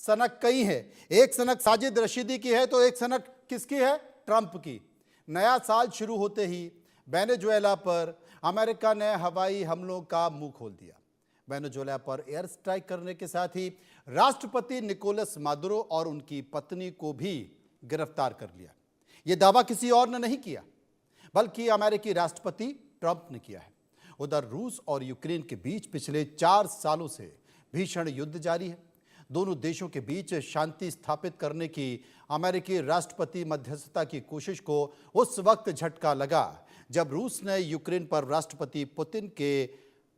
सनक कई है। एक सनक साजिद रशीदी की है तो एक सनक किसकी है? ट्रंप की। नया साल शुरू होते ही वेनेजुएला पर अमेरिका ने हवाई हमलों का मुंह खोल दिया। वेनेजुएला पर एयर स्ट्राइक करने के साथ ही राष्ट्रपति निकोलस मादुरो और उनकी पत्नी को भी गिरफ्तार कर लिया। यह दावा किसी और ने नहीं किया बल्कि अमेरिकी राष्ट्रपति ट्रंप ने किया है। उधर रूस और यूक्रेन के बीच पिछले 4 सालों से भीषण युद्ध जारी है। दोनों देशों के बीच शांति स्थापित करने की अमेरिकी राष्ट्रपति मध्यस्थता की कोशिश को उस वक्त झटका लगा जब रूस ने यूक्रेन पर राष्ट्रपति पुतिन के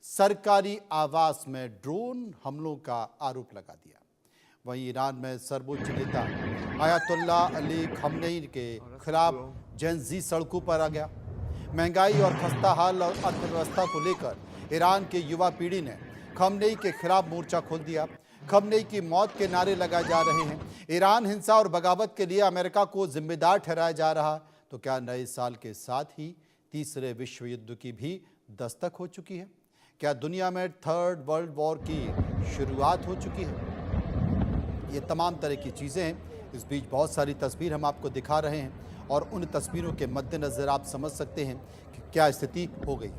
सरकारी आवास में ड्रोन हमलों का आरोप लगा दिया। वहीं ईरान में सर्वोच्च नेता आयतुल्ला अली खमेनी के खिलाफ जेन जी सड़कों पर आ गया। महंगाई और खस्ता हाल और अर्थव्यवस्था को लेकर ईरान के युवा पीढ़ी ने खमेनी के खिलाफ मोर्चा खोल दिया। खमेनी की मौत के नारे लगाए जा रहे हैं। ईरान हिंसा और बगावत के लिए अमेरिका को जिम्मेदार ठहराया जा रहा। तो क्या नए साल के साथ ही तीसरे विश्व युद्ध की भी दस्तक हो चुकी है? क्या दुनिया में थर्ड वर्ल्ड वॉर की शुरुआत हो चुकी है? ये तमाम तरह की चीज़ें हैं। इस बीच बहुत सारी तस्वीर हम आपको दिखा रहे हैं और उन तस्वीरों के मद्देनज़र आप समझ सकते हैं कि क्या स्थिति हो गई।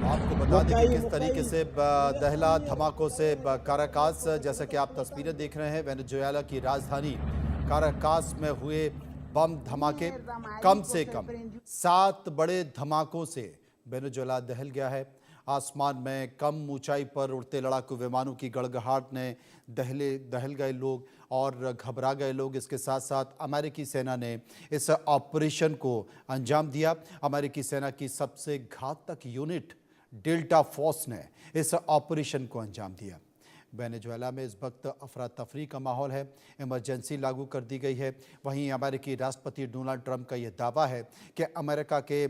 आपको बता दें कि किस तरीके से दहला धमाकों से काराकास, जैसा कि आप तस्वीरें देख रहे हैं, वेनेजुएला की राजधानी काराकास में हुए बम धमाके। कम से कम 7 बड़े धमाकों से वेनेजुएला दहल गया है। आसमान में कम ऊंचाई पर उड़ते लड़ाकू विमानों की गड़गड़ाहट ने दहल गए लोग और घबरा गए लोग। इसके साथ साथ अमेरिकी सेना ने इस ऑपरेशन को अंजाम दिया। अमेरिकी सेना की सबसे घातक यूनिट डेल्टा फोर्स ने इस ऑपरेशन को अंजाम दिया। वेनेजुएला में इस वक्त अफरा तफरी का माहौल है। इमरजेंसी लागू कर दी गई है। वहीं अमेरिकी राष्ट्रपति डोनाल्ड ट्रंप का यह दावा है कि अमेरिका के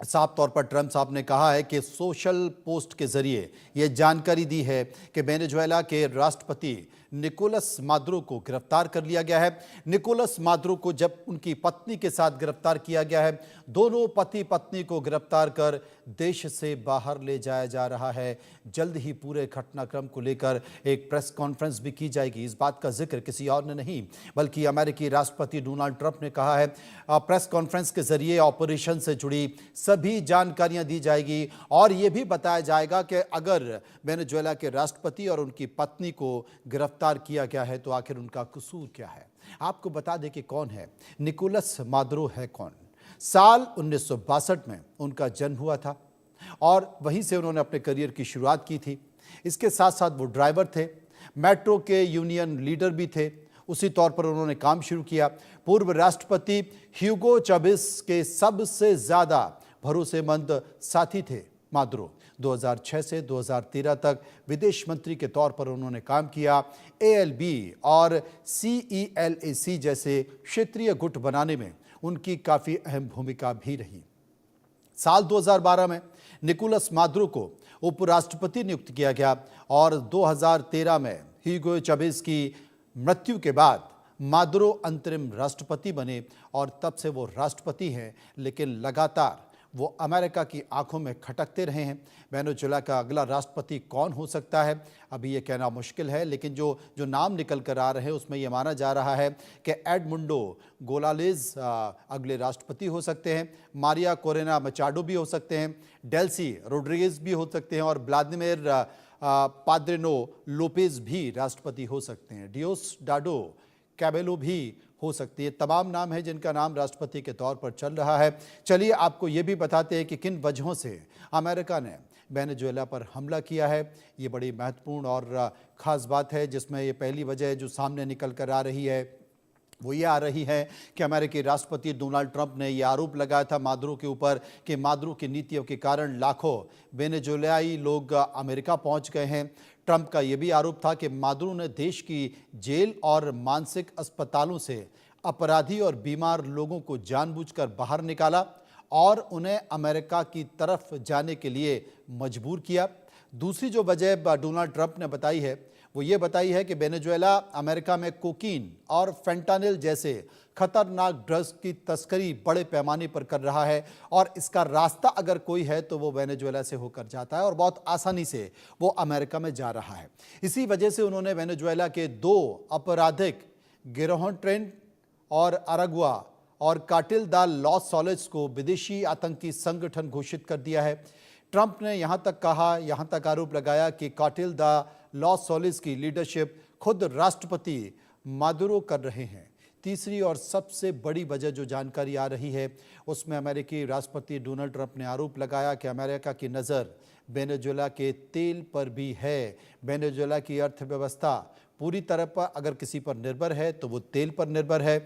साफ तौर पर ट्रंप साहब ने कहा है कि सोशल पोस्ट के जरिए यह जानकारी दी है कि वेनेजुएला के राष्ट्रपति निकोलस मादुरो को गिरफ्तार कर लिया गया है। निकोलस मादुरो को जब उनकी पत्नी के साथ गिरफ्तार किया गया है, दोनों पति पत्नी को गिरफ्तार कर देश से बाहर ले जाया जा रहा है। जल्द ही पूरे घटनाक्रम को लेकर एक प्रेस कॉन्फ्रेंस भी की जाएगी। इस बात का जिक्र किसी और ने नहीं बल्कि अमेरिकी राष्ट्रपति डोनाल्ड ट्रंप ने कहा है। प्रेस कॉन्फ्रेंस के जरिए ऑपरेशन से जुड़ी सभी जानकारियां दी जाएगी और यह भी बताया जाएगा कि अगर वेनेजुएला के राष्ट्रपति और उनकी पत्नी को गिरफ्तार किया गया है तो आखिर उनका कसूर क्या है। आपको बता दें कि कौन है निकोलस मादुरो, है कौन। साल 1962 में उनका जन्म हुआ था और वहीं से उन्होंने अपने करियर की शुरुआत की थी। इसके साथ साथ वो ड्राइवर थे, मेट्रो के यूनियन लीडर भी थे। उसी तौर पर उन्होंने काम शुरू किया। पूर्व राष्ट्रपति ह्यूगो चावेज के सबसे ज़्यादा भरोसेमंद साथी थे मादुरो। 2006 से 2013 तक विदेश मंत्री के तौर पर उन्होंने काम किया। ALB और CELAC जैसे क्षेत्रीय गुट बनाने में उनकी काफ़ी अहम भूमिका भी रही। साल 2012 में निकोलस मादुरो को उपराष्ट्रपति नियुक्त किया गया और 2013 में ह्यूगो चावेज की मृत्यु के बाद मादुरो अंतरिम राष्ट्रपति बने और तब से वो राष्ट्रपति हैं, लेकिन लगातार वो अमेरिका की आंखों में खटकते रहे हैं। वेनेजुएला का अगला राष्ट्रपति कौन हो सकता है अभी ये कहना मुश्किल है, लेकिन जो नाम निकल कर आ रहे हैं उसमें ये माना जा रहा है कि एडमुंडो गोलालेज अगले राष्ट्रपति हो सकते हैं, मारिया कोरेना मचाडो भी हो सकते हैं, डेल्सी रोड्रिगेज भी हो सकते हैं और व्लादिमीर पाद्रिनो लोपेज भी राष्ट्रपति हो सकते हैं। डियोसडाडो कैबेलो भी हो सकती है। तमाम नाम है जिनका नाम राष्ट्रपति के तौर पर चल रहा है। चलिए आपको ये भी बताते हैं कि किन वजहों से अमेरिका ने वेनेजुएला पर हमला किया है। ये बड़ी महत्वपूर्ण और ख़ास बात है जिसमें ये पहली वजह जो सामने निकल कर आ रही है वो ये आ रही है कि अमेरिकी राष्ट्रपति डोनाल्ड ट्रंप ने ये आरोप लगाया था मादुरो के ऊपर कि मादुरो की नीतियों के कारण लाखों वेनेजुएलाई लोग अमेरिका पहुंच गए हैं। ट्रंप का ये भी आरोप था कि मादुरो ने देश की जेल और मानसिक अस्पतालों से अपराधी और बीमार लोगों को जानबूझकर बाहर निकाला और उन्हें अमेरिका की तरफ जाने के लिए मजबूर किया। दूसरी जो वजह डोनाल्ड ट्रंप ने बताई है वो ये बताई है कि वेनेजुएला अमेरिका में कोकीन और फेंटानिल जैसे खतरनाक ड्रग्स की तस्करी बड़े पैमाने पर कर रहा है और इसका रास्ता अगर कोई है तो वो वेनेजुएला से होकर जाता है और बहुत आसानी से वो अमेरिका में जा रहा है। इसी वजह से उन्होंने वेनेजुएला के 2 आपराधिक गिरोह ट्रेंट और अरागुआ और कार्टेल दा लॉस सॉलिड्स को विदेशी आतंकी संगठन घोषित कर दिया है। ट्रंप ने यहां तक आरोप लगाया कि कार्टेल दा लॉस सॉलिड्स की लीडरशिप खुद राष्ट्रपति मादुरो कर रहे हैं। तीसरी और सबसे बड़ी वजह जो जानकारी आ रही है उसमें अमेरिकी राष्ट्रपति डोनाल्ड ट्रंप ने आरोप लगाया कि अमेरिका की नज़र वेनेजुएला के तेल पर भी है। वेनेजुएला की अर्थव्यवस्था पूरी तरह पर अगर किसी पर निर्भर है तो वो तेल पर निर्भर है।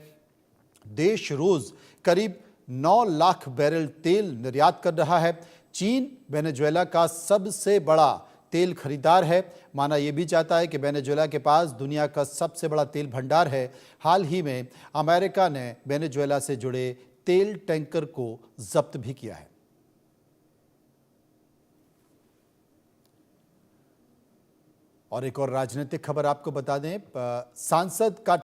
देश रोज करीब 9 लाख बैरल तेल निर्यात कर रहा है। चीन वेनेजुएला का सबसे बड़ा तेल खरीदार है। माना यह भी चाहता है कि वेनेजुएला के पास दुनिया का सबसे बड़ा तेल भंडार है। हाल ही में अमेरिका ने वेनेजुएला से जुड़े तेल टैंकर को जब्त भी किया है। और एक और राजनीतिक खबर आपको बता दें, सांसद का